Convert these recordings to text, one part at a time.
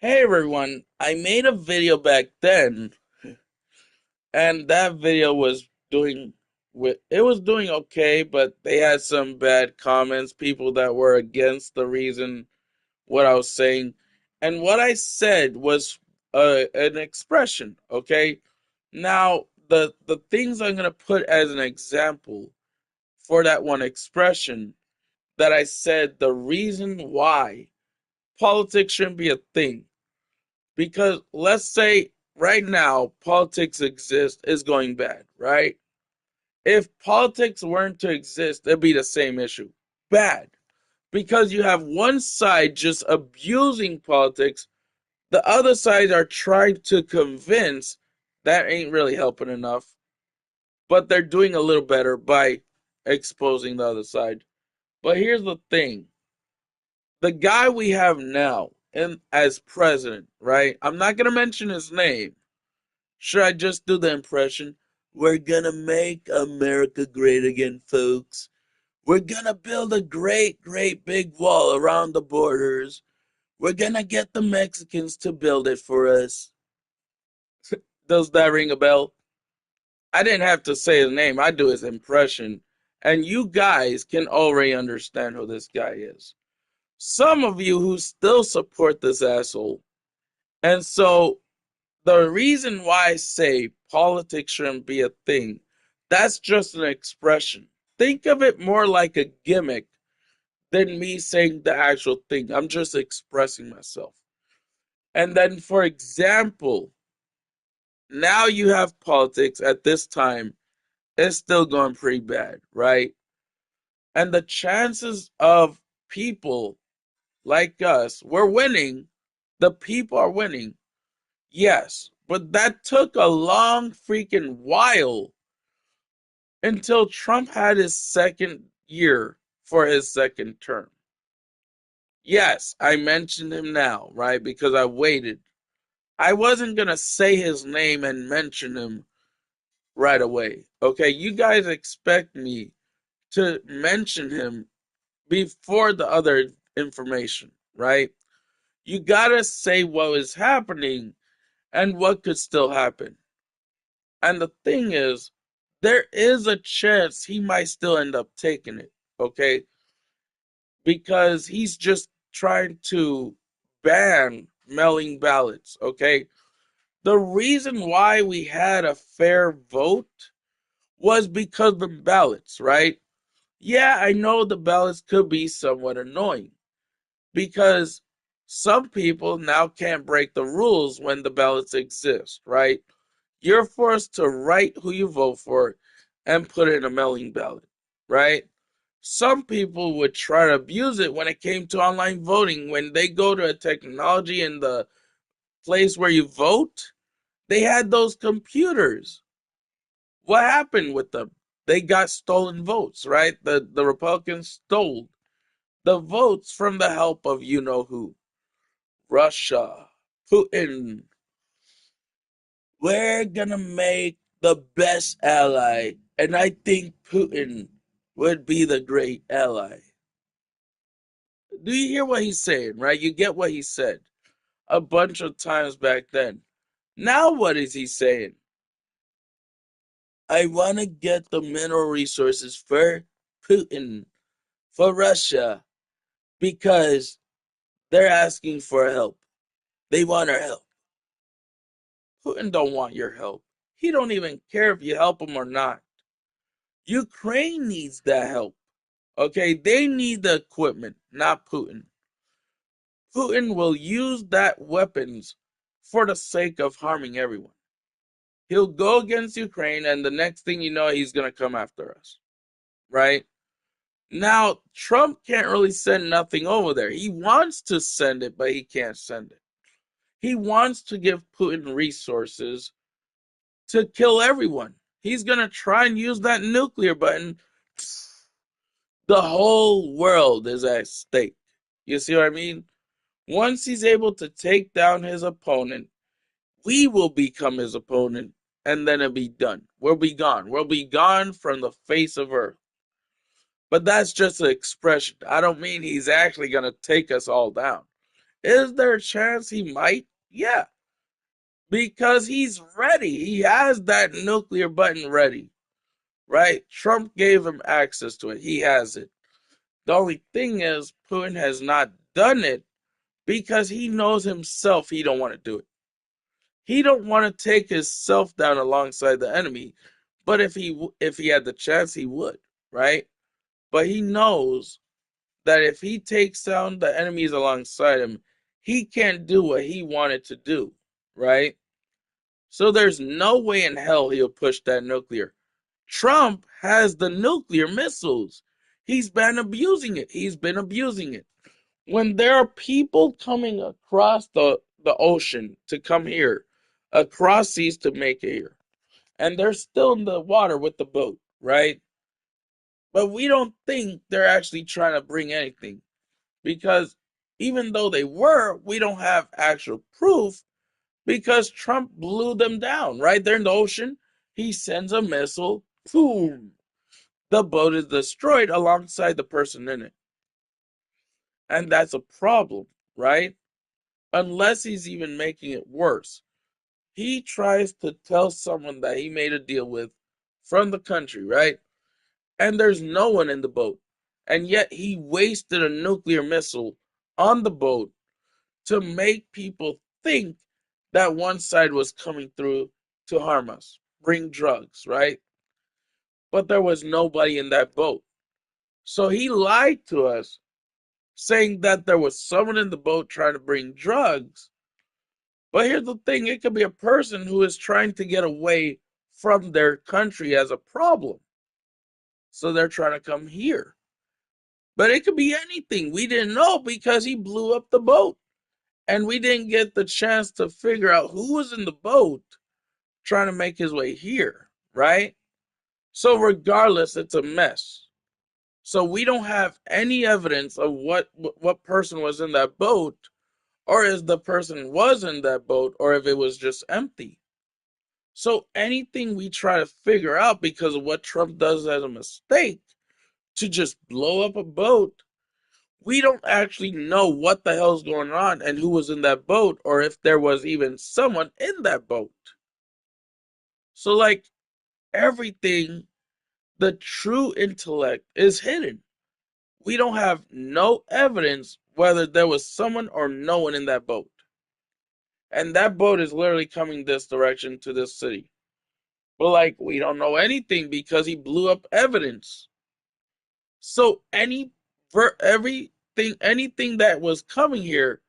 Hey everyone, I made a video back then, and that video was doing okay, but they had some bad comments, people that were against the reason what I was saying, and what I said was an expression, okay? Now, the things I'm gonna put as an example for that one expression that I said the reason why politics shouldn't be a thing. Because let's say right now politics exists is going bad, right? If politics weren't to exist, it'd be the same issue. Bad. Because you have one side just abusing politics, the other side are trying to convince that ain't really helping enough. But they're doing a little better by exposing the other side. But here's the thing. The guy we have now as president, right? I'm not gonna mention his name. Should I just do the impression? We're gonna make America great again, folks. We're gonna build a great, great big wall around the borders. We're gonna get the Mexicans to build it for us. Does that ring a bell? I didn't have to say his name, I do his impression. And you guys can already understand who this guy is. Some of you who still support this asshole. And so the reason why I say politics shouldn't be a thing, that's just an expression. Think of it more like a gimmick than me saying the actual thing. I'm just expressing myself. And then, for example, now you have politics at this time, it's still going pretty bad, right? And the chances of people like us, we're winning, the people are winning, yes, but that took a long freaking while until Trump had his second year for his second term. Yes, I mentioned him now, right? Because I waited. I wasn't going to say his name and mention him right away. Okay, you guys expect me to mention him before the other information, right? You got to say what is happening and what could still happen. And the thing is, there is a chance he might still end up taking it, okay? Because he's just trying to ban mailing ballots, okay? The reason why we had a fair vote was because the ballots, right? Yeah, I know the ballots could be somewhat annoying because some people now can't break the rules when the ballots exist, right? You're forced to write who you vote for and put it in a mailing ballot, right? Some people would try to abuse it when it came to online voting. When they go to a technology in the place where you vote, they had those computers. What happened with them? They got stolen votes, right? The Republicans stole the votes from the help of you know who. Russia, Putin. We're gonna make the best ally, and I think Putin would be the great ally. Do you hear what he's saying, right? You get what he said a bunch of times back then. Now, what is he saying? I want to get the mineral resources for Putin, for Russia, because they're asking for help. They want our help. Putin don't want your help. He don't even care if you help him or not. Ukraine needs that help. Okay, they need the equipment, not Putin. Putin will use that weapons for the sake of harming everyone. He'll go against Ukraine, and the next thing you know, he's gonna come after us, right? Now, Trump can't really send nothing over there. He wants to send it, but he can't send it. He wants to give Putin resources to kill everyone. He's gonna try and use that nuclear button. The whole world is at stake. You see what I mean? Once he's able to take down his opponent, we will become his opponent, and then it'll be done. We'll be gone. We'll be gone from the face of Earth. But that's just an expression. I don't mean he's actually going to take us all down. Is there a chance he might? Yeah, because he's ready. He has that nuclear button ready, right? Trump gave him access to it. He has it. The only thing is, Putin has not done it because he knows himself he don't want to do it. He don't want to take himself down alongside the enemy, but if he had the chance, he would, right? But he knows that if he takes down the enemies alongside him, he can't do what he wanted to do, right? So there's no way in hell he'll push that nuclear. Trump has the nuclear missiles. He's been abusing it. He's been abusing it. When there are people coming across the ocean to come here, across seas to make it here, and they're still in the water with the boat, right? But we don't think they're actually trying to bring anything because even though they were, we don't have actual proof because Trump blew them down right there in the ocean. He sends a missile, boom, the boat is destroyed alongside the person in it. And that's a problem, right? Unless he's even making it worse. He tries to tell someone that he made a deal with from the country, right? And there's no one in the boat. And yet he wasted a nuclear missile on the boat to make people think that one side was coming through to harm us, bring drugs, right? But there was nobody in that boat. So he lied to us, saying that there was someone in the boat trying to bring drugs. But here's the thing, it could be a person who is trying to get away from their country as a problem. So they're trying to come here. But it could be anything. We didn't know because he blew up the boat. And we didn't get the chance to figure out who was in the boat trying to make his way here, right? So regardless, it's a mess. So we don't have any evidence of what person was in that boat, or if the person was in that boat, or if it was just empty. So anything we try to figure out because of what Trump does as a mistake to just blow up a boat, we don't actually know what the hell's going on and who was in that boat, or if there was even someone in that boat. So like everything, the true intellect is hidden. We don't have no evidence whether there was someone or no one in that boat. And that boat is literally coming this direction to this city. But like we don't know anything because he blew up evidence. So anything that was coming here,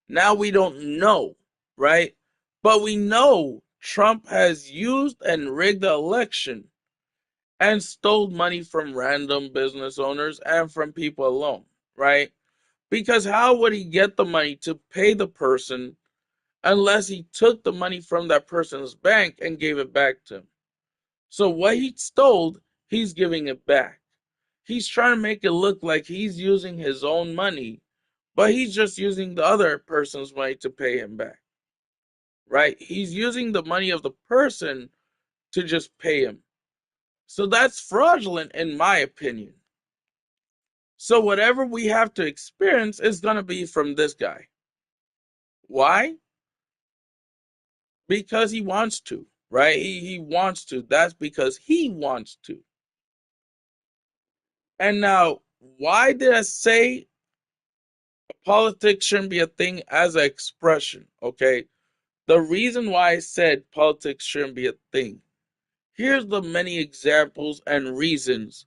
now we don't know, right? But we know Trump has used and rigged the election and stole money from random business owners and from people alone, right? Because how would he get the money to pay the person unless he took the money from that person's bank and gave it back to him? So what he stole, he's giving it back. He's trying to make it look like he's using his own money, but he's just using the other person's money to pay him back, right? He's using the money of the person to just pay him. So that's fraudulent in my opinion. So whatever we have to experience is going to be from this guy. Why? Because he wants to, right? He wants to. That's because he wants to. And now, why did I say politics shouldn't be a thing as an expression? Okay. The reason why I said politics shouldn't be a thing. Here's the many examples and reasons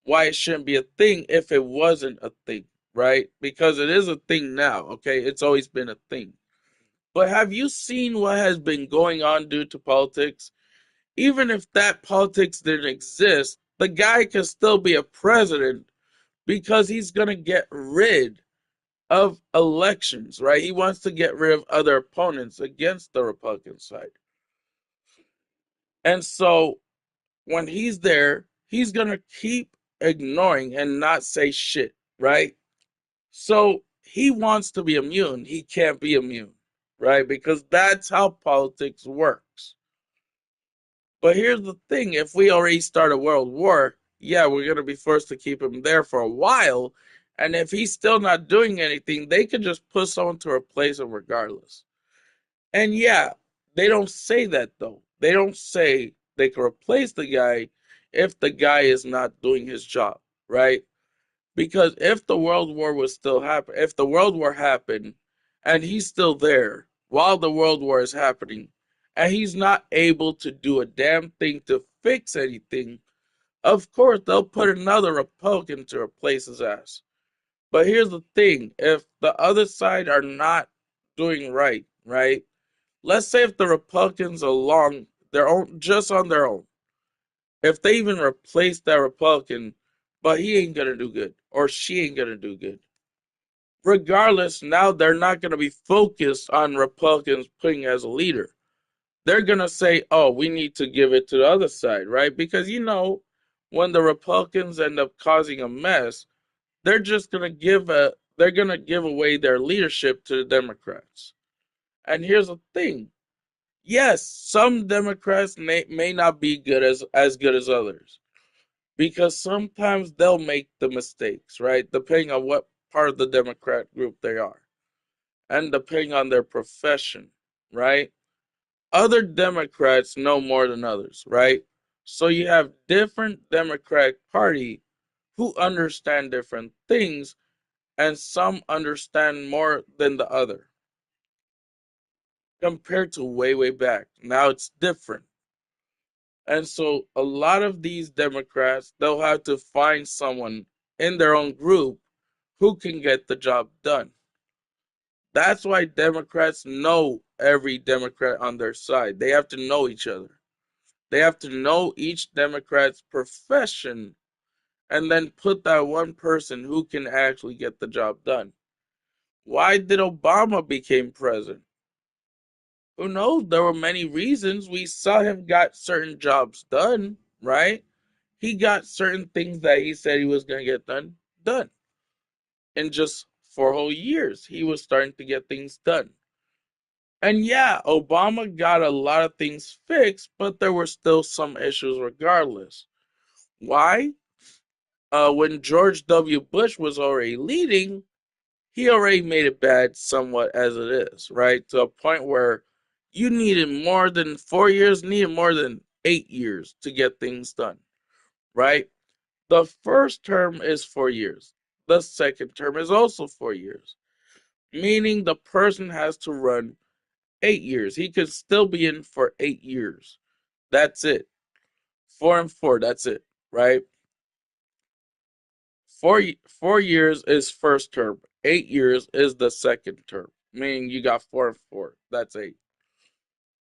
why it shouldn't be a thing if it wasn't a thing, right? Because it is a thing now, okay? It's always been a thing. But have you seen what has been going on due to politics? Even if that politics didn't exist, the guy can still be a president because he's going to get rid of elections, right? He wants to get rid of other opponents against the Republican side. And so when he's there, he's going to keep ignoring and not say shit, right? So he wants to be immune. He can't be immune, right? Because that's how politics works. But here's the thing, if we already start a world war, yeah, we're going to be forced to keep him there for a while And if he's still not doing anything, they could just put someone to replace him regardless. And yeah, they don't say that though. They don't say they can replace the guy if the guy is not doing his job, right? Because if the World War was still happen, if the World War happened and he's still there while the World War is happening and he's not able to do a damn thing to fix anything, of course they'll put another Republican to replace his ass. But here's the thing, if the other side are not doing right, right? Let's say if the Republicans along their own just on their own, if they even replace that Republican, but he ain't gonna do good or she ain't gonna do good. Regardless, now they're not gonna be focused on Republicans putting as a leader. They're gonna say, "Oh, we need to give it to the other side," right? Because when the Republicans end up causing a mess, they're gonna give away their leadership to the Democrats. And here's the thing: yes, some Democrats may not be as good as others because sometimes they'll make the mistakes, right? Depending on what part of the Democrat group they are and depending on their profession, right? Other Democrats know more than others, right? So you have different Democratic Party who understand different things and some understand more than the other compared to way back. Now it's different. And so a lot of these Democrats, they'll have to find someone in their own group who can get the job done. That's why Democrats know every Democrat on their side. They have to know each other. They have to know each Democrat's profession and then put that one person who can actually get the job done. Why did Obama become president? Who knows? There were many reasons. We saw him got certain jobs done, right? He got certain things that he said he was going to get done. In just 4 whole years, he was starting to get things done. And yeah, Obama got a lot of things fixed, but there were still some issues regardless. Why? When George W. Bush was already leading, he already made it bad somewhat as it is, right? To a point where you needed more than 4 years, needed more than 8 years to get things done, right? The first term is 4 years. The second term is also 4 years, meaning the person has to run 8 years. He could still be in for 8 years. That's it. 4 and 4, that's it, right? 4 years is first term. 8 years is the second term, meaning you got 4 and 4. That's 8.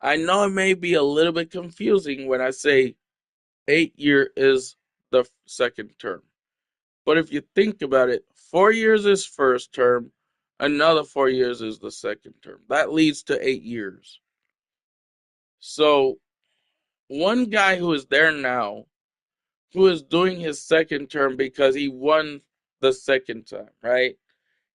I know it may be a little bit confusing when I say 8 year is the second term. But if you think about it, 4 years is first term, another 4 years is the second term. That leads to 8 years. So, one guy who is there now, who is doing his second term because he won the second time, right?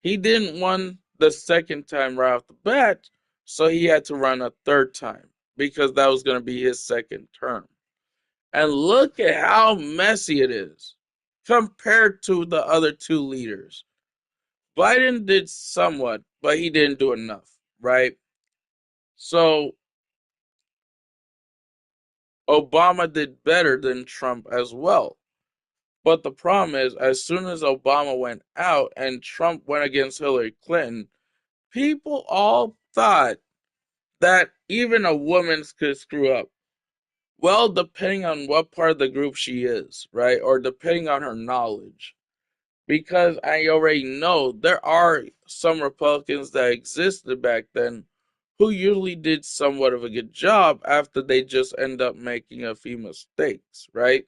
He didn't won the second time right off the bat, so he had to run a third time because that was going to be his second term. And look at how messy it is compared to the other two leaders. Biden did somewhat, but he didn't do enough, right? So Obama did better than Trump as well. But the problem is, as soon as Obama went out and Trump went against Hillary Clinton, people all thought that even a woman could screw up. Well, depending on what part of the group she is, right? Or depending on her knowledge. Because I already know there are some Republicans that existed back then who usually did somewhat of a good job after they just end up making a few mistakes, right?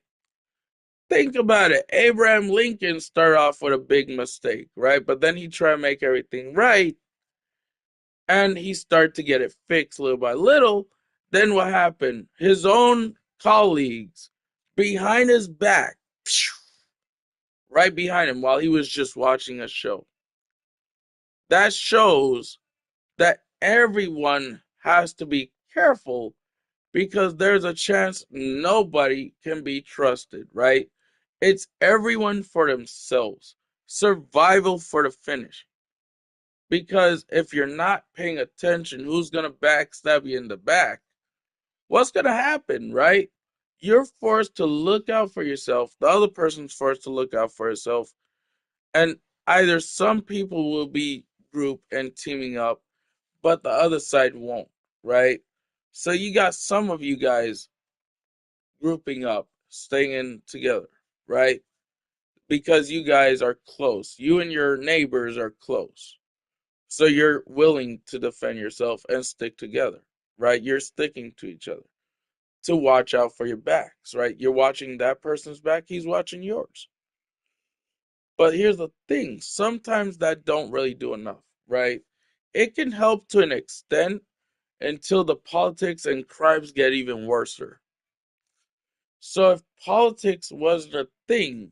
Think about it. Abraham Lincoln started off with a big mistake, right? But then he tried to make everything right and he started to get it fixed little by little. Then what happened? His own colleagues behind his back, right behind him while he was just watching a show. That shows that everyone has to be careful because there's a chance nobody can be trusted, right? It's everyone for themselves. survival for the finish. Because if you're not paying attention, who's going to backstab you in the back? What's going to happen, right? You're forced to look out for yourself. The other person's forced to look out for herself. And either some people will be group and teaming up, but the other side won't, right? So you got some of you guys grouping up, staying in together, right? Because you guys are close. You and your neighbors are close. So you're willing to defend yourself and stick together, right? You're sticking to each other to watch out for your backs, right? You're watching that person's back, he's watching yours. But here's the thing, sometimes that don't really do enough, right? It can help to an extent until the politics and crimes get even worse. So if politics wasn't a thing,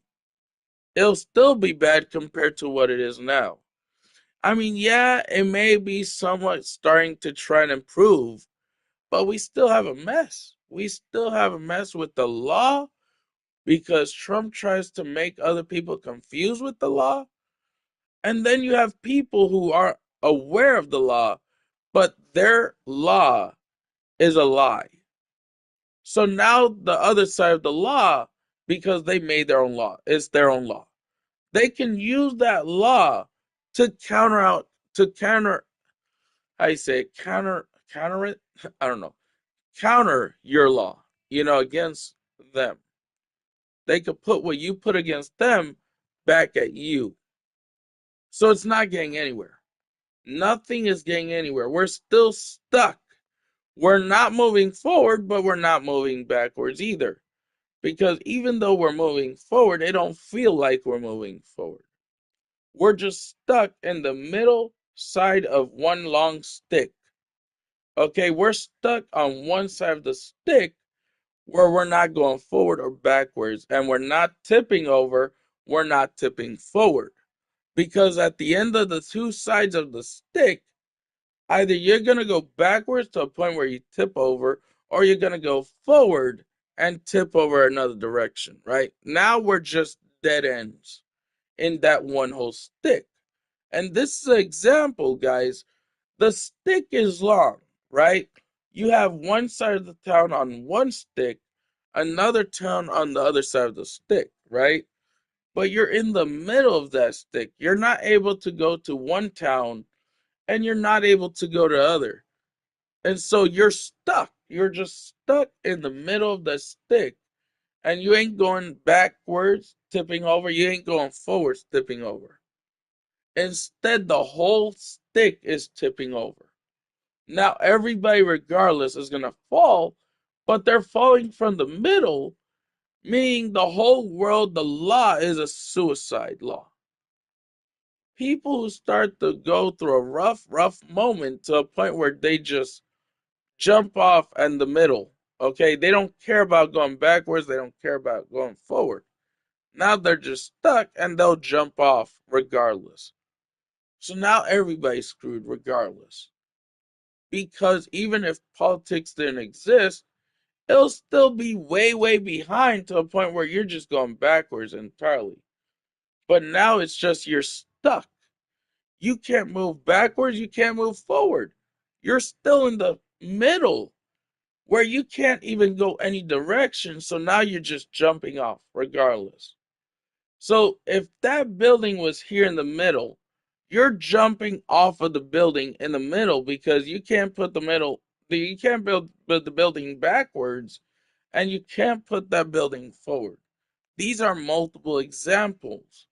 it'll still be bad compared to what it is now. I mean, yeah, it may be somewhat starting to try and improve, but we still have a mess. We still have a mess with the law because Trump tries to make other people confused with the law. And then you have people who are aware of the law, but their law is a lie. So now the other side of the law, because they made their own law, it's their own law. They can use that law to counter, how you say it, counter it? I don't know. Counter your law, against them. They could put what you put against them back at you. So it's not getting anywhere. Nothing is getting anywhere. We're still stuck. We're not moving forward, but we're not moving backwards either. Because even though we're moving forward, it don't feel like we're moving forward. We're just stuck in the middle side of one long stick. Okay, we're stuck on one side of the stick where we're not going forward or backwards, and we're not tipping over, we're not tipping forward. Because at the end of the two sides of the stick, either you're going to go backwards to a point where you tip over, or you're going to go forward and tip over another direction, right? Now we're just dead ends in that one whole stick. And this is an example, guys. The stick is long, right? You have one side of the town on one stick, another town on the other side of the stick, right? But you're in the middle of that stick. You're not able to go to one town and you're not able to go to other. And so you're stuck. You're just stuck in the middle of the stick. And you ain't going backwards, tipping over. You ain't going forwards, tipping over. Instead, the whole stick is tipping over. Now, everybody, regardless, is going to fall, but they're falling from the middle, meaning the whole world, the law is a suicide law. People who start to go through a rough moment to a point where they just jump off in the middle. Okay, they don't care about going backwards, they don't care about going forward. Now they're just stuck and they'll jump off regardless. So now everybody's screwed regardless. Because even if politics didn't exist, it'll still be way behind to a point where you're just going backwards entirely. But now it's just you're stuck. You can't move backwards, you can't move forward. You're still in the middle where you can't even go any direction. So now you're just jumping off regardless. So if that building was here in the middle, you're jumping off of the building in the middle because you can't build the building backwards and you can't put that building forward. These are multiple examples.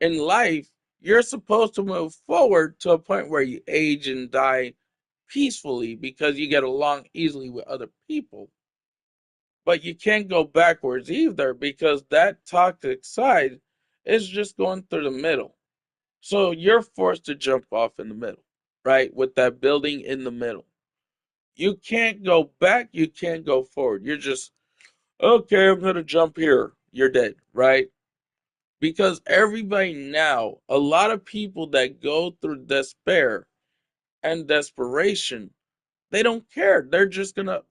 In life, you're supposed to move forward to a point where you age and die peacefully because you get along easily with other people. But you can't go backwards either because that toxic side is just going through the middle. So you're forced to jump off in the middle, right? With that building in the middle. You can't go back, you can't go forward. You're just, okay, I'm going to jump here. You're dead, right? Because everybody now, a lot of people that go through despair and desperation, they don't care. They're just going to,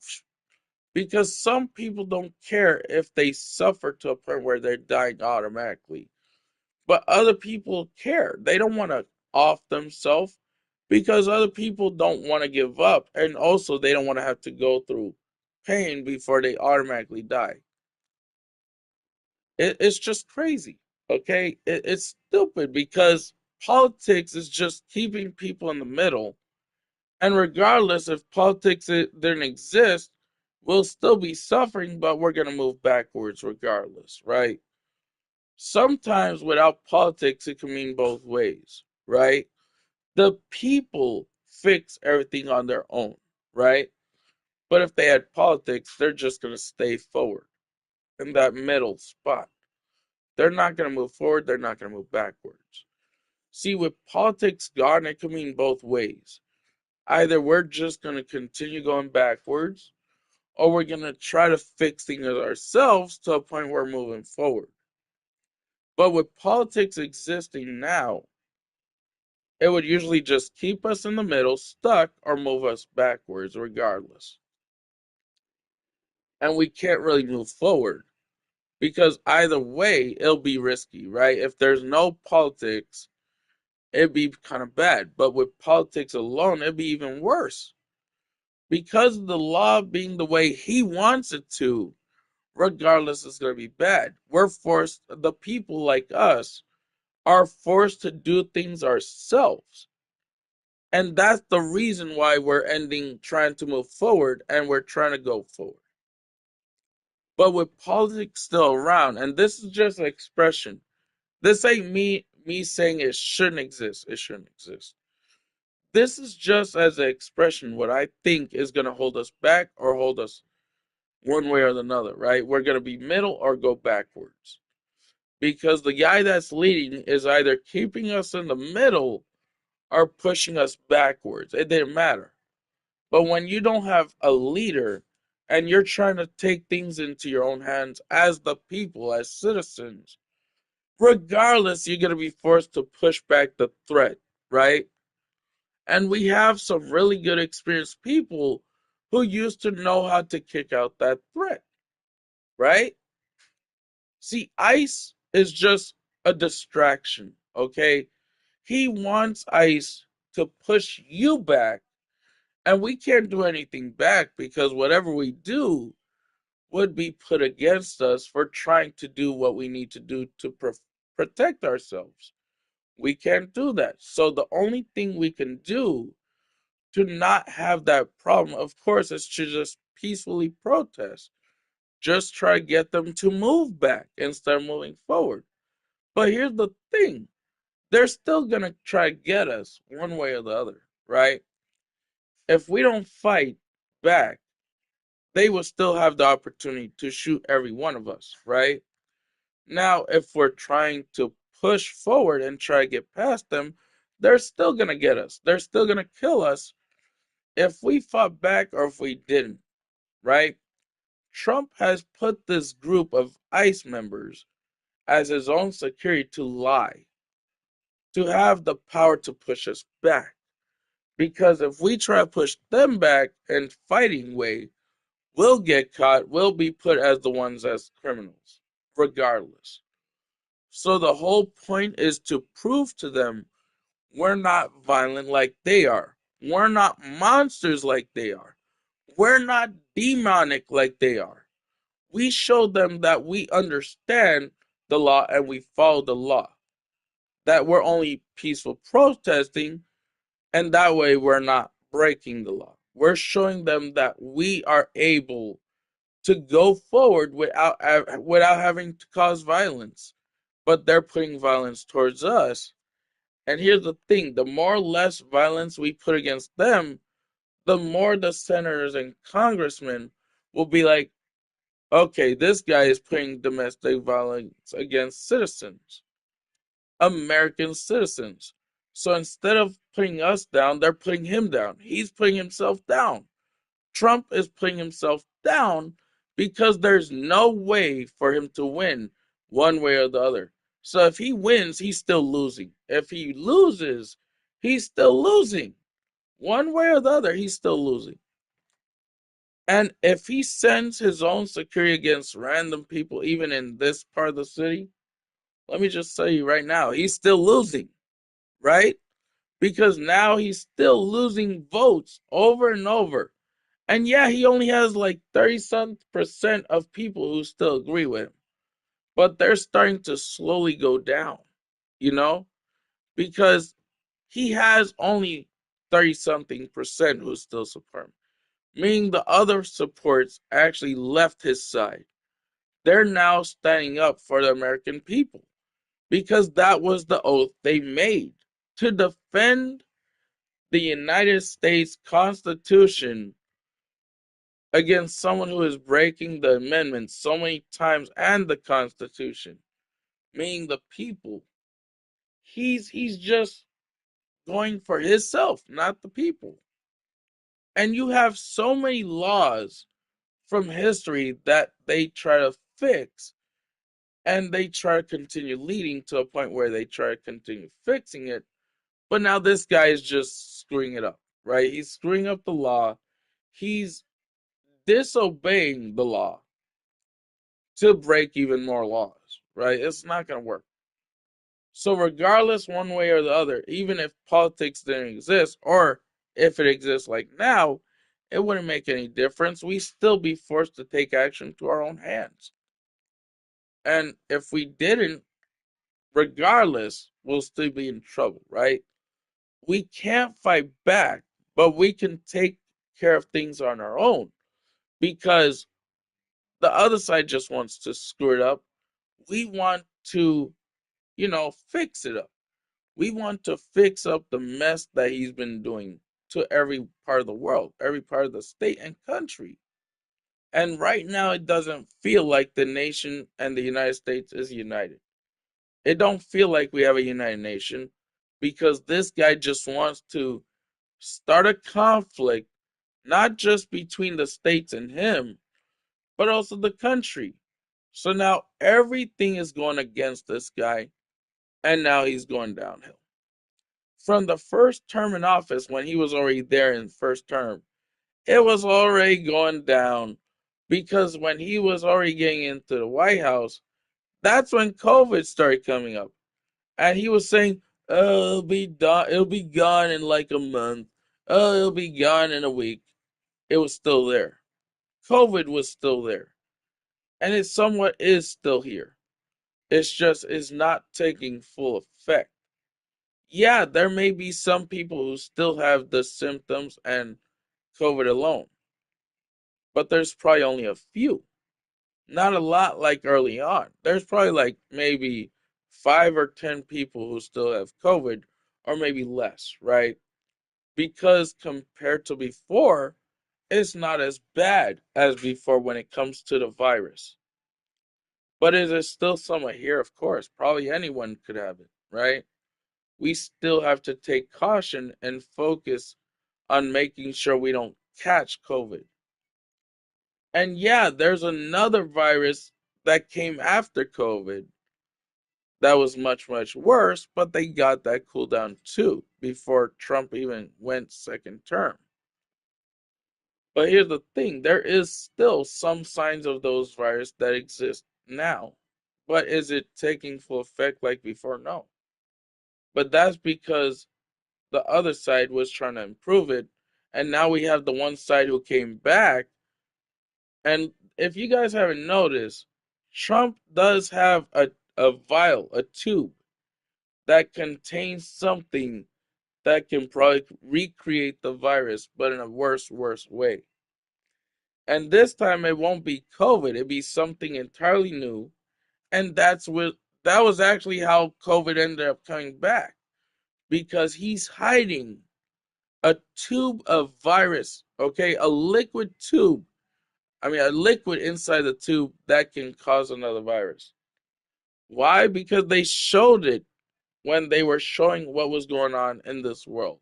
because some people don't care if they suffer to a point where they're dying automatically. But other people care. They don't want to off themselves because other people don't want to give up. And also, they don't want to have to go through pain before they automatically die. It's just crazy. Okay. It's stupid because politics is just keeping people in the middle. And regardless if politics didn't exist, we'll still be suffering, but we're going to move backwards regardless, right? Sometimes without politics, it can mean both ways, right? The people fix everything on their own, right? But if they had politics, they're just going to stay forward in that middle spot. They're not going to move forward, they're not going to move backwards. See, with politics gone, it can mean both ways. Either we're just going to continue going backwards, or we're going to try to fix things ourselves to a point where we're moving forward. But with politics existing now, it would usually just keep us in the middle, stuck, or move us backwards regardless. And we can't really move forward because either way, it'll be risky, right? If there's no politics, it'd be kind of bad. But with politics alone, it'd be even worse. Because of the law being the way he wants it to, regardless, it's going to be bad. We're forced, the people like us, are forced to do things ourselves. And that's the reason why we're ending trying to move forward and we're trying to go forward. But with politics still around, and this is just an expression. This ain't me saying it shouldn't exist. It shouldn't exist. This is just as an expression what I think is gonna hold us back or hold us one way or another, right? We're gonna be middle or go backwards. Because the guy that's leading is either keeping us in the middle or pushing us backwards. It didn't matter. But when you don't have a leader and you're trying to take things into your own hands as the people, as citizens, regardless, you're going to be forced to push back the threat, right? And we have some really good experienced people who used to know how to kick out that threat, right? See, ICE is just a distraction, okay? He wants ICE to push you back, and we can't do anything back because whatever we do would be put against us for trying to do what we need to do to protect ourselves. We can't do that. So the only thing we can do to not have that problem, of course, is to just peacefully protest. Just try to get them to move back instead of moving forward. But here's the thing. They're still going to try to get us one way or the other, right? If we don't fight back, they will still have the opportunity to shoot every one of us, right? Now, if we're trying to push forward and try to get past them, they're still going to get us. They're still going to kill us if we fought back or if we didn't, right? Trump has put this group of ICE members as his own security to lie, to have the power to push us back. Because if we try to push them back in fighting way, we'll get caught, we'll be put as the ones as criminals, regardless. So the whole point is to prove to them we're not violent like they are. We're not monsters like they are. We're not demonic like they are. We show them that we understand the law and we follow the law. That we're only peaceful protesting, and that way we're not breaking the law. We're showing them that we are able to go forward without having to cause violence. But they're putting violence towards us. And here's the thing, the more or less violence we put against them, the more the senators and congressmen will be like, okay, this guy is putting domestic violence against citizens, American citizens. So instead of putting us down, they're putting him down. He's putting himself down. Trump is putting himself down because there's no way for him to win one way or the other. So if he wins, he's still losing. If he loses, he's still losing. One way or the other, he's still losing. And if he sends his own security against random people, even in this part of the city, let me just tell you right now, he's still losing, right? Because now he's still losing votes over and over. And yeah, he only has like 30 some percent of people who still agree with him. But they're starting to slowly go down, you know? Because he has only 30 something percent who still support him, meaning the other supports actually left his side. They're now standing up for the American people because that was the oath they made to defend the United States Constitution against someone who is breaking the amendments so many times and the Constitution, meaning the people. He's just going for himself, not the people. And you have so many laws from history that they try to fix, and they try to continue leading to a point where they try to continue fixing it. But now this guy is just screwing it up, right? He's screwing up the law. He's disobeying the law to break even more laws, right? It's not going to work. So, regardless, one way or the other, even if politics didn't exist, or if it exists like now, it wouldn't make any difference. We still be forced to take action to our own hands. And if we didn't, regardless, we'll still be in trouble, right? We can't fight back, but we can take care of things on our own because the other side just wants to screw it up. We want to, fix it up. We want to fix up the mess that he's been doing to every part of the world, every part of the state and country. And right now, it doesn't feel like the nation and the United States is united. It don't feel like we have a united nation because this guy just wants to start a conflict, not just between the states and him, but also the country. So now everything is going against this guy, and now he's going downhill. From the first term in office, when he was already there in first term, it was already going down because when he was already getting into the White House, that's when COVID started coming up. And he was saying, "Oh, it'll be gone in like a month. Oh, it'll be gone in a week." It was still there. COVID was still there. And it somewhat is still here. It's just is not taking full effect. Yeah, there may be some people who still have the symptoms and COVID alone, but there's probably only a few. Not a lot like early on. There's probably like maybe 5 or 10 people who still have COVID, or maybe less, right? Because compared to before, it's not as bad as before when it comes to the virus. But it is still somewhat here, of course. Probably anyone could have it, right? We still have to take caution and focus on making sure we don't catch COVID. And yeah, there's another virus that came after COVID that was much, much worse, but they got that cool down too before Trump even went second term. But here's the thing, there is still some signs of those viruses that exist now. But is it taking full effect like before? No. But that's because the other side was trying to improve it. And now we have the one side who came back. And if you guys haven't noticed, Trump does have a vial, a tube that contains something that can probably recreate the virus, but in a worse way. And this time it won't be COVID, it'll be something entirely new. And that was actually how COVID ended up coming back. Because he's hiding a tube of virus, okay? A liquid tube. I mean, a liquid inside the tube that can cause another virus. Why? Because they showed it when they were showing what was going on in this world.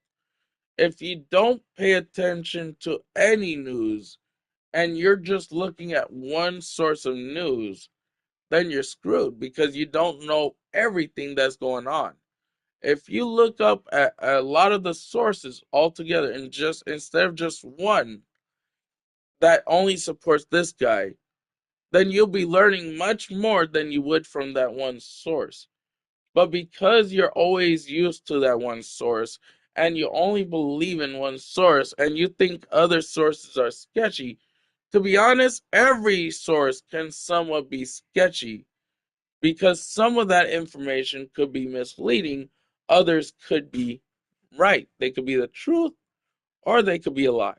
If you don't pay attention to any news and you're just looking at one source of news, then you're screwed because you don't know everything that's going on. If you look up at a lot of the sources altogether and just instead of just one that only supports this guy, then you'll be learning much more than you would from that one source. But because you're always used to that one source and you only believe in one source and you think other sources are sketchy, to be honest, every source can somewhat be sketchy because some of that information could be misleading, others could be right. They could be the truth or they could be a lie.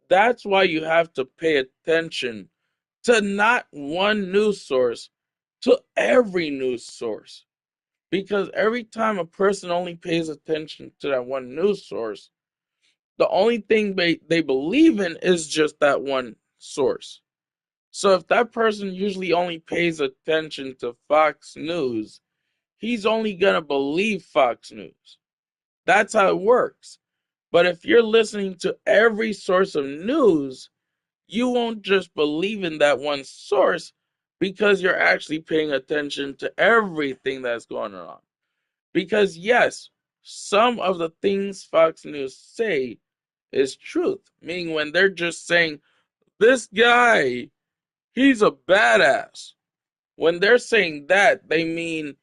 That's why you have to pay attention to not one news source, to every news source. Because every time a person only pays attention to that one news source, the only thing they believe in is just that one source. So if that person usually only pays attention to Fox News, he's only going to believe Fox News. That's how it works. But if you're listening to every source of news, you won't just believe in that one source because you're actually paying attention to everything that's going on. Because yes, some of the things Fox News say is truth, meaning when they're just saying, this guy, he's a badass. When they're saying that, they mean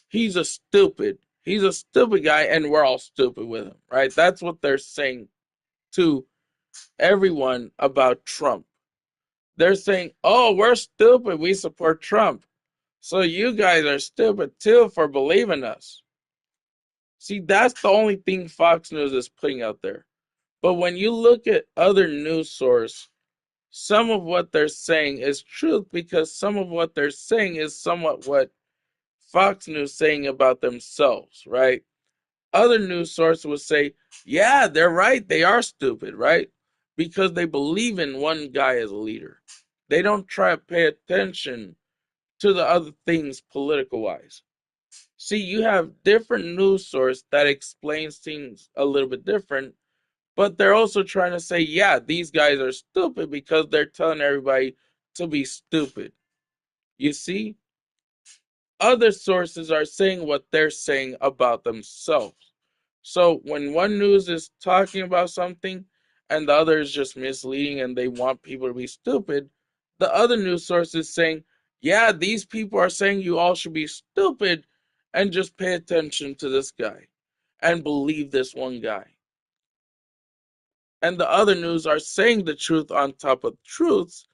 he's a stupid. He's a stupid guy and we're all stupid with him, right? That's what they're saying to everyone about Trump. They're saying, oh, we're stupid. We support Trump. So you guys are stupid too for believing us. See, that's the only thing Fox News is putting out there. But when you look at other news sources, some of what they're saying is truth because some of what they're saying is somewhat what Fox News is saying about themselves, right? Other news sources would say, yeah, they're right. They are stupid, right? Because they believe in one guy as a leader. They don't try to pay attention to the other things political wise. See, you have different news source that explains things a little bit different, but they're also trying to say, yeah, these guys are stupid because they're telling everybody to be stupid. You see? Other sources are saying what they're saying about themselves. So when one news is talking about something and the other is just misleading and they want people to be stupid, the other news source is saying, yeah, these people are saying you all should be stupid and just pay attention to this guy and believe this one guy. And the other news are saying the truth on top of truths,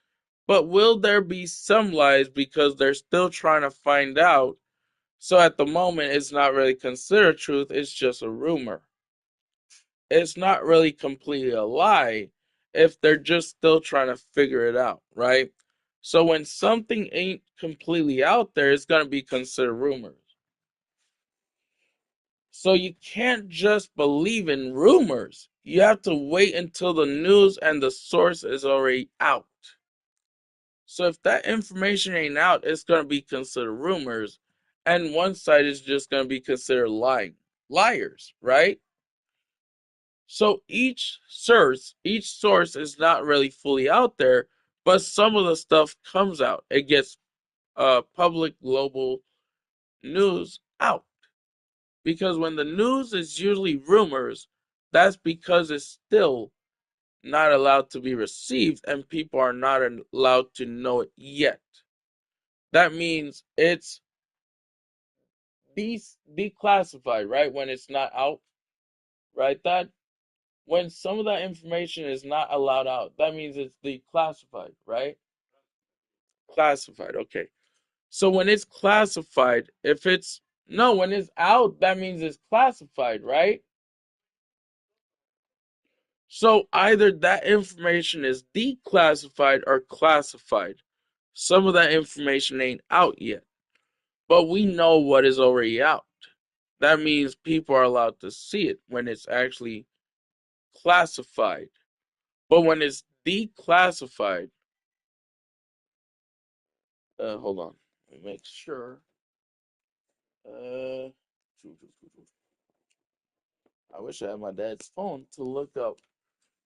but will there be some lies because they're still trying to find out? So at the moment, it's not really considered truth, it's just a rumor. It's not really completely a lie if they're just still trying to figure it out, right? So when something ain't completely out there, it's going to be considered rumors. So you can't just believe in rumors. You have to wait until the news and the source is already out. So if that information ain't out, it's going to be considered rumors. And one side is just going to be considered lying. Liars, right? So each source is not really fully out there, but some of the stuff comes out. It gets public global news out. Because when the news is usually rumors, that's because it's still not allowed to be received and people are not allowed to know it yet. That means it's declassified, right? When it's not out, right? That when some of that information is not allowed out, that means it's declassified, right? Classified, okay. So when it's classified, if it's no, when it's out, that means it's classified, right? So either that information is declassified or classified. Some of that information ain't out yet, but we know what is already out. That means people are allowed to see it when it's actually classified. But when it's declassified, hold on, let me make sure. Uh, I wish I had my dad's phone to look up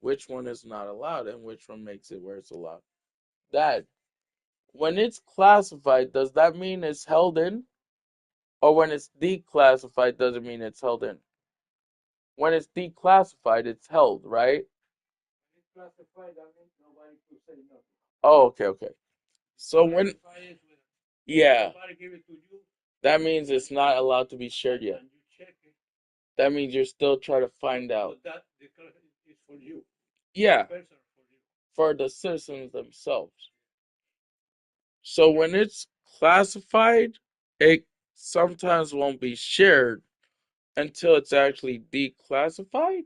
which one is not allowed and which one makes it where it's allowed. Dad, when it's classified, does that mean it's held in? Or when it's declassified, does it mean it's held in? When it's declassified, it's held, right? Oh, okay, okay. So when, yeah, That means it's not allowed to be shared yet. And you check it, That means you're still trying to find so out. that declaration is for you, Yeah, personal for you. for the citizens themselves. So when it's classified, it sometimes won't be shared until it's actually declassified.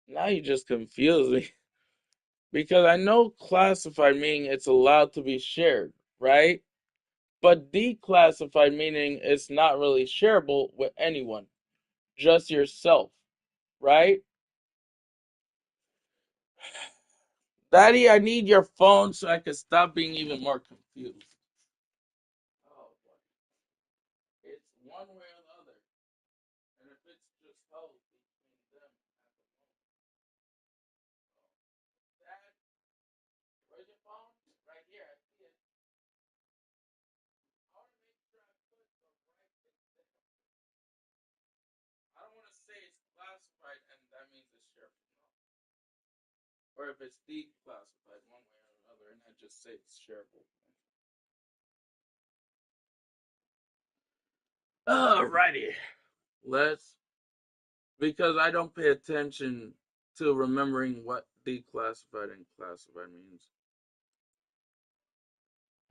Now you just confuse me. Because I know classified meaning it's allowed to be shared, right? But declassified meaning it's not really shareable with anyone, just yourself, right? Daddy, I need your phone so I can stop being even more confused. Oh, boy. It's one way or the other. And if it's just held between them at the moment. Dad, where's your phone? Right here, I see it. I want to make sure I put the right thing there. I don't want to say it's classified and that means it's shareable. No. Or if it's declassified one way or another and I just say it's shareable. Alrighty. Let's, because I don't pay attention to remembering what declassified and classified means.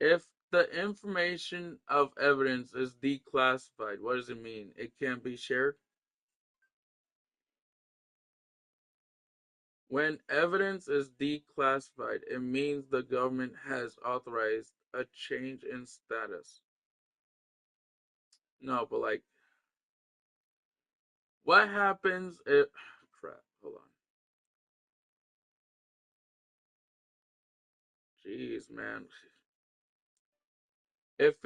If the information of evidence is declassified, what does it mean? It can't be shared? When evidence is declassified, it means the government has authorized a change in status. No, but like, what happens if. Crap, hold on. Jeez, man. If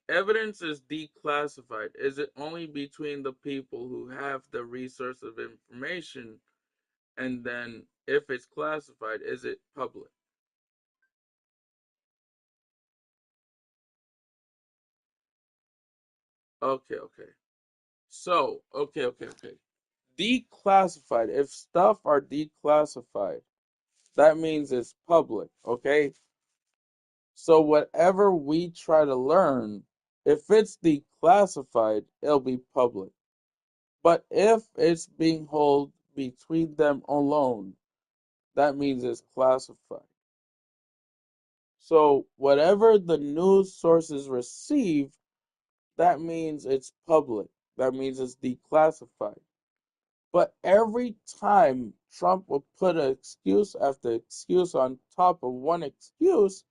evidence is declassified, is it only between the people who have the resource of information, and then if it's classified, is it public? Okay, okay. So, okay. Declassified. If stuff are declassified, that means it's public, okay? So whatever we try to learn, if it's declassified, it'll be public. But if it's being held between them alone, that means it's classified. So whatever the news sources receive, that means it's public. That means it's declassified. But every time Trump will put an excuse after excuse on top of one excuse,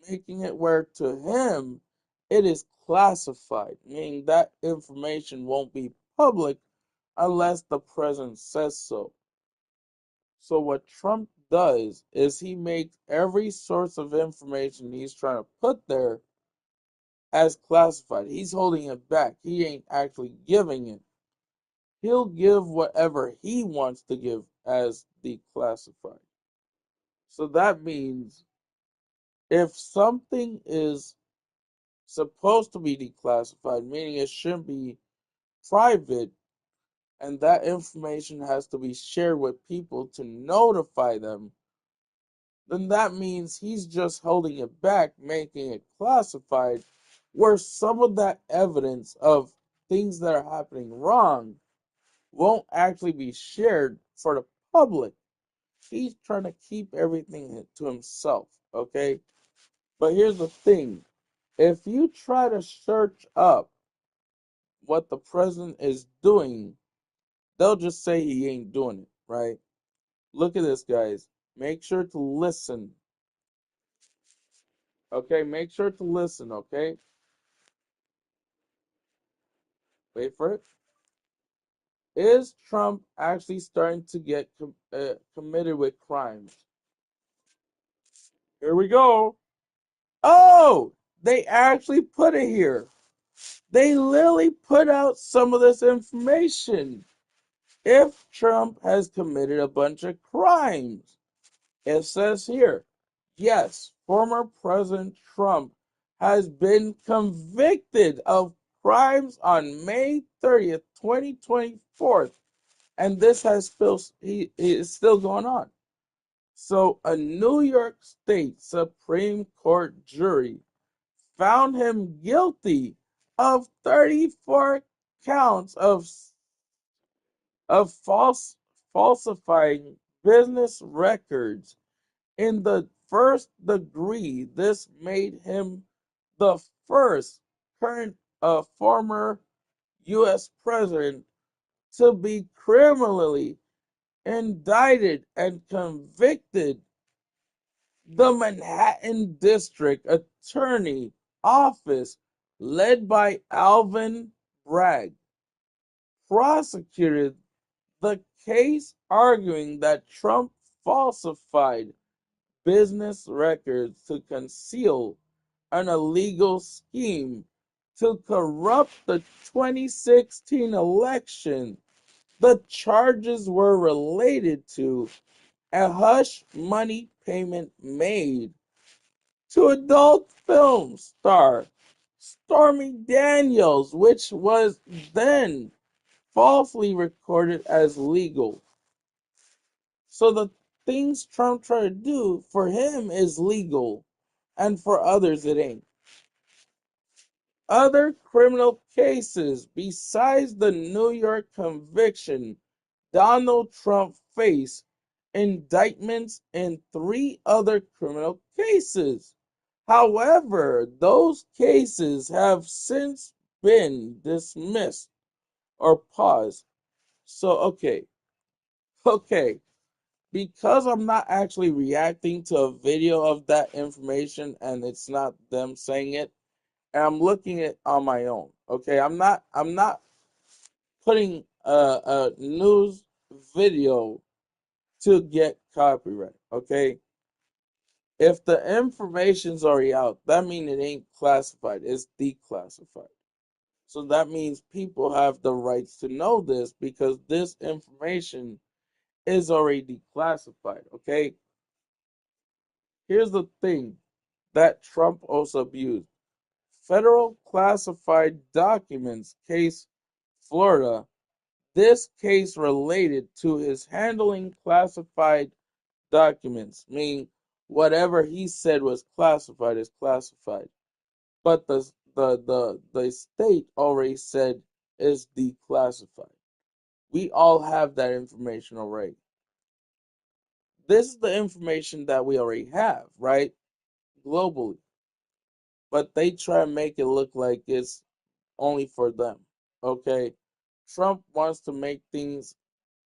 making it where to him it is classified, meaning that information won't be public unless the president says so. So what Trump does is he makes every source of information he's trying to put there as classified. He's holding it back. He ain't actually giving it. He'll give whatever he wants to give as declassified. So that means if something is supposed to be declassified, meaning it shouldn't be private, and that information has to be shared with people to notify them, then that means he's just holding it back, making it classified, where some of that evidence of things that are happening wrong won't actually be shared for the public. He's trying to keep everything to himself, okay? But here's the thing, if you try to search up what the president is doing, they'll just say he ain't doing it, right? Look at this, guys. Make sure to listen, okay? Make sure to listen, okay? Wait for it. Is Trump actually starting to get committed with crimes? Here we go. Oh, they actually put it here. They literally put out some of this information. If Trump has committed a bunch of crimes, it says here, yes, former President Trump has been convicted of crimes on May 30th, 2024, and this has still he is still going on. So a New York State Supreme Court jury found him guilty of 34 counts of falsifying business records in the first degree. This made him the first current former U.S. president to be criminally indicted and convicted. The Manhattan District Attorney Office, led by Alvin Bragg, prosecuted the case, arguing that Trump falsified business records to conceal an illegal scheme to corrupt the 2016 election. The charges were related to a hush money payment made to adult film star Stormy Daniels, which was then falsely recorded as legal. So the things Trump tried to do for him is legal, and for others it ain't. Other criminal cases besides the New York conviction, Donald Trump faced indictments in 3 other criminal cases. However, those cases have since been dismissed or paused. So, okay, because I'm not actually reacting to a video of that information and it's not them saying it, and I'm looking at it on my own. Okay, I'm not putting a news video to get copyright. Okay, if the information's already out, that means it ain't classified. It's declassified. So that means people have the rights to know this because this information is already declassified. Okay, here's the thing that Trump also abused: federal classified documents case, Florida. This case related to his handling classified documents, meaning whatever he said was classified is classified. But the state already said is declassified. We all have that information already. This is the information that we already have, right? Globally. But they try to make it look like it's only for them. Okay? Trump wants to make things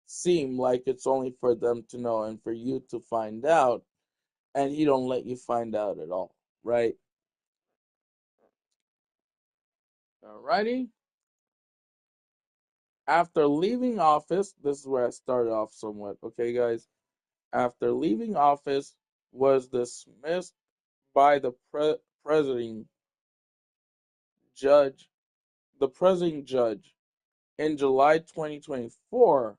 seem like it's only for them to know and for you to find out, and he don't let you find out at all, right? Alrighty. After leaving office, this is where I started off somewhat, okay, guys? After leaving office, was dismissed by the presiding judge, the presiding judge in July 2024.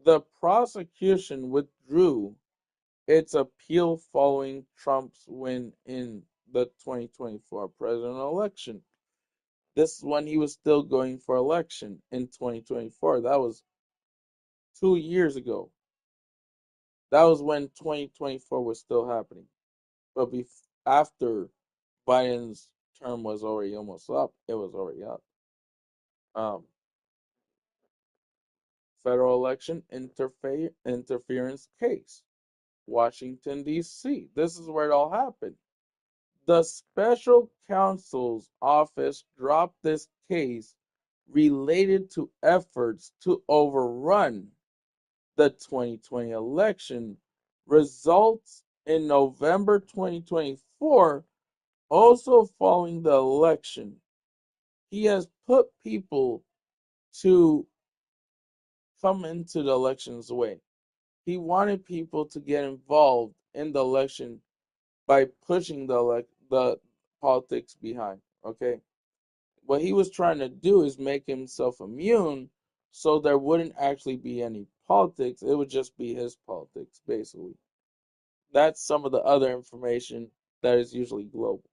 The prosecution withdrew its appeal following Trump's win in the 2024 presidential election. This is when he was still going for election in 2024. That was 2 years ago. That was when 2024 was still happening. But after Biden's term was already almost up, it was already up. Um, Federal election interference case, Washington, D.C. This is where it all happened. The special counsel's office dropped this case related to efforts to overrun the 2020 election results in November 2024. Also following the election, he has put people to come into the election's way. He wanted people to get involved in the election by pushing the politics behind. Okay, what he was trying to do is make himself immune, so there wouldn't actually be any politics. It would just be his politics, basically. That's some of the other information that is usually global.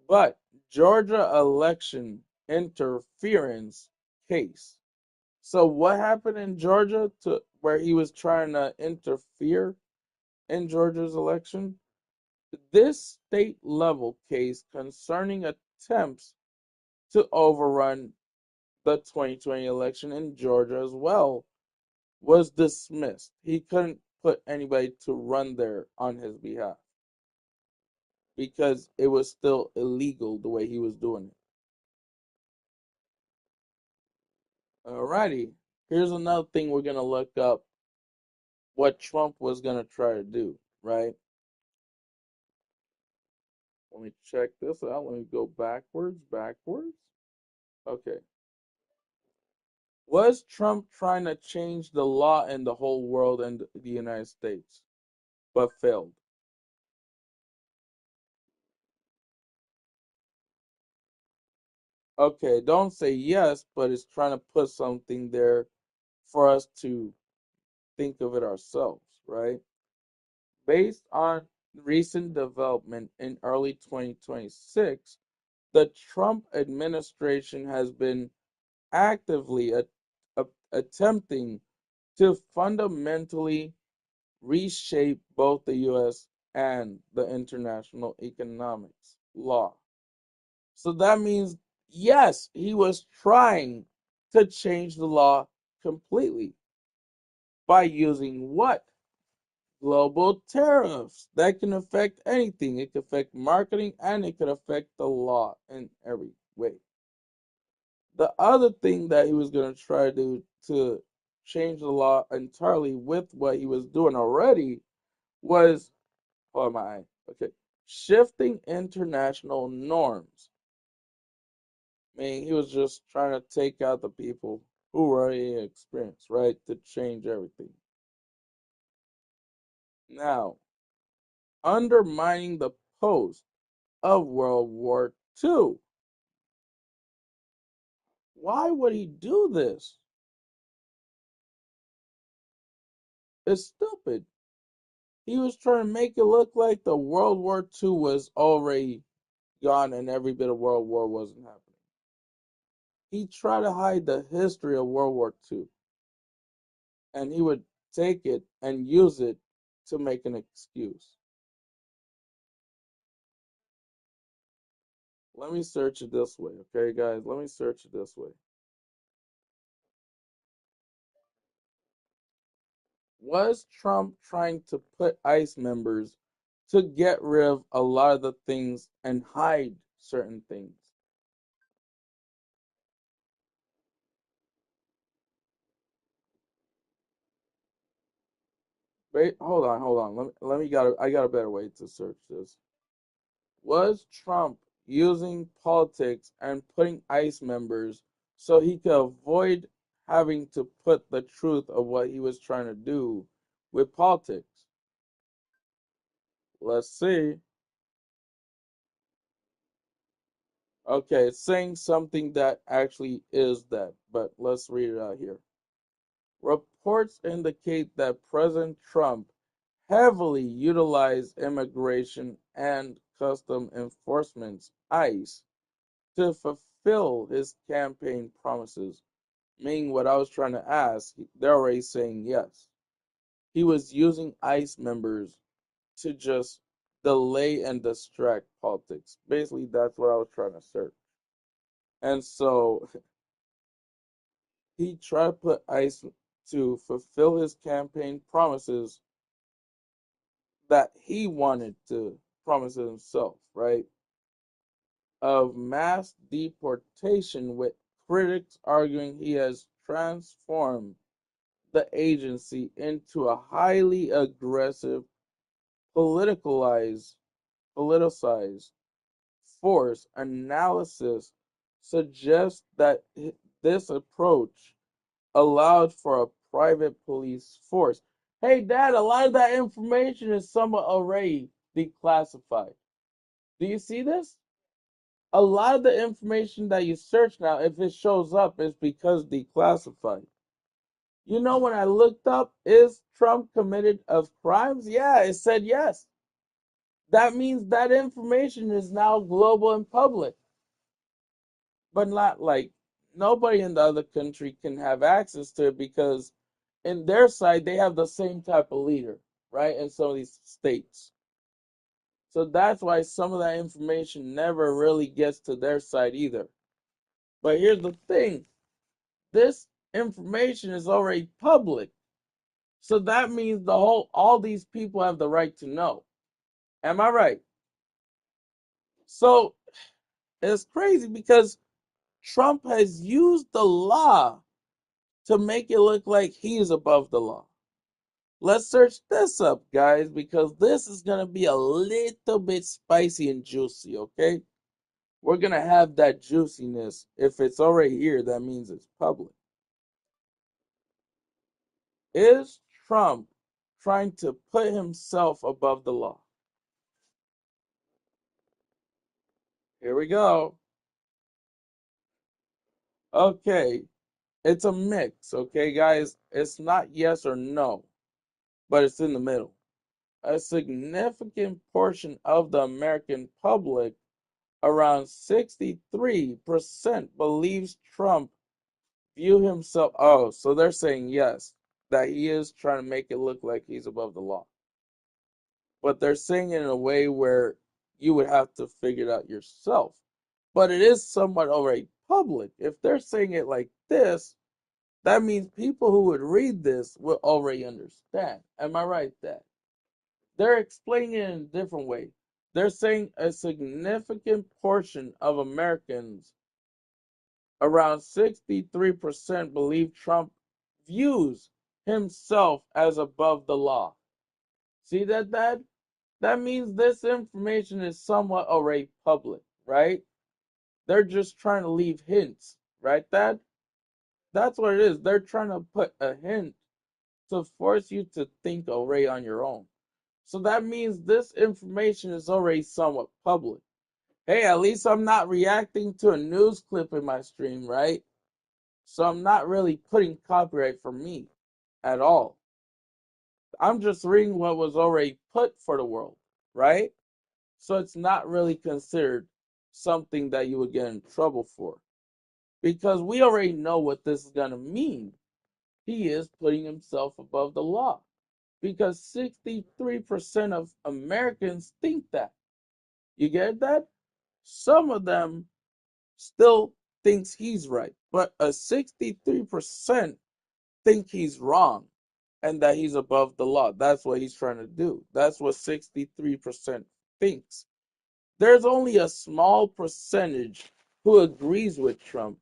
But Georgia election interference case. So what happened in Georgia to where he was trying to interfere in Georgia's election? This state level case concerning attempts to overrun the 2020 election in Georgia as well was dismissed. He couldn't put anybody to run there on his behalf because it was still illegal the way he was doing it. Alrighty, here's another thing we're gonna look up what Trump was gonna try to do, right? Let me check this out. Let me go backwards. Okay. Was Trump trying to change the law in the whole world and the United States, but failed? Okay, don't say yes, but it's trying to put something there for us to think of it ourselves, right? Based on recent development in early 2026, the Trump administration has been actively attempting to fundamentally reshape both the US and the international economics law. So that means, yes, he was trying to change the law completely by using what? Global tariffs that can affect anything. It can affect marketing and it can affect the law in every way. The other thing that he was going to try to do to change the law entirely with what he was doing already was, oh my, okay, shifting international norms. I mean, he was just trying to take out the people who were already experienced, right, to change everything. Now, undermining the post of World War II. Why would he do this? It's stupid. He was trying to make it look like the World War II was already gone and every bit of World War wasn't happening. He tried to hide the history of World War II, and he would take it and use it to make an excuse. Let me search it this way, okay, guys? Let me search it this way. Was Trump trying to put ICE members to get rid of a lot of the things and hide certain things? Wait, hold on. I got a better way to search this. Was Trump using politics and putting ICE members so he could avoid having to put the truth of what he was trying to do with politics? Let's see. Okay, it's saying something that actually is that, but let's read it out here. Reports indicate that President Trump heavily utilized immigration and custom enforcement (ICE) to fulfill his campaign promises. Meaning what I was trying to ask, they're already saying yes. He was using ICE members to just delay and distract politics. Basically, that's what I was trying to search. And so he tried to put ICE to fulfill his campaign promises that he wanted to promise himself, right? Of mass deportation, with critics arguing he has transformed the agency into a highly aggressive, politicalized, politicized force. Analysis suggests that this approach allowed for a private police force. Hey, Dad, a lot of that information is somewhat already declassified. Do you see this? A lot of the information that you search now, if it shows up, is because declassified. You know, when I looked up, is Trump committed of crimes? Yeah, it said yes. That means that information is now global and public, but not like nobody in the other country can have access to it because in their side they have the same type of leader, right? In some of these states. So that's why some of that information never really gets to their side either. But here's the thing, this information is already public. So that means all these people have the right to know. Am I right? So it's crazy because Trump has used the law to make it look like he is above the law. Let's search this up, guys, because this is going to be a little bit spicy and juicy, okay? We're going to have that juiciness. If it's already here, that means it's public. Is Trump trying to put himself above the law? Here we go. Okay, it's a mix, okay, guys? It's not yes or no, but it's in the middle. A significant portion of the American public, around 63%, believes Trump view himself. Oh, so they're saying yes, that he is trying to make it look like he's above the law. But they're saying it in a way where you would have to figure it out yourself. But it is somewhat already public. If they're saying it like this, that means people who would read this will already understand. Am I right, Dad? They're explaining it in a different way. They're saying a significant portion of Americans, around 63%, believe Trump views himself as above the law. See that, Dad? That means this information is somewhat already public, right? They're just trying to leave hints, right, Dad? That's what it is. They're trying to put a hint to force you to think already on your own. So that means this information is already somewhat public. Hey, at least I'm not reacting to a news clip in my stream, right? So I'm not really putting copyright for me at all. I'm just reading what was already put for the world, right? So it's not really considered something that you would get in trouble for. Because we already know what this is going to mean. He is putting himself above the law. Because 63% of Americans think that. You get that? Some of them still thinks he's right, but a 63% think he's wrong and that he's above the law. That's what he's trying to do. That's what 63% thinks. There's only a small percentage who agrees with Trump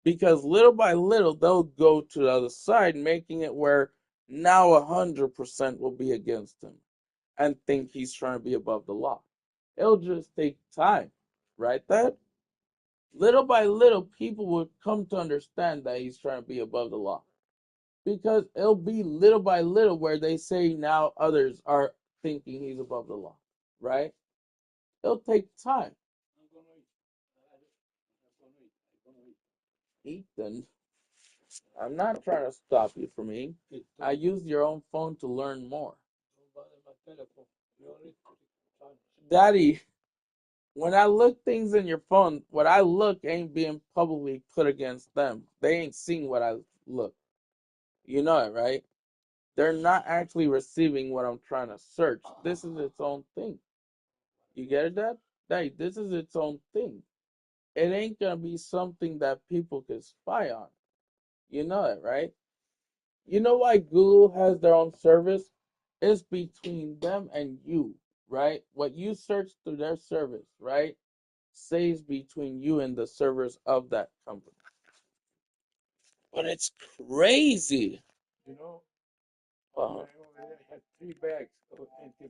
because little by little they'll go to the other side, making it where now 100% will be against him and think he's trying to be above the law. It'll just take time, right? That little by little people will come to understand that he's trying to be above the law because it'll be little by little where they say now others are thinking he's above the law, right? It'll take time. Ethan, I'm not trying to stop you from eating. I use your own phone to learn more. Daddy, when I look things in your phone, what I look ain't being publicly put against them. They ain't seeing what I look. You know it, right? They're not actually receiving what I'm trying to search. This is its own thing. You get it, Dad? Daddy, this is its own thing. It ain't gonna be something that people can spy on. You know it, right? You know why Google has their own service? It's between them and you, right? What you search through their service, right? Stays between you and the servers of that company. But it's crazy. You know, Uh, I had 3 bags of empty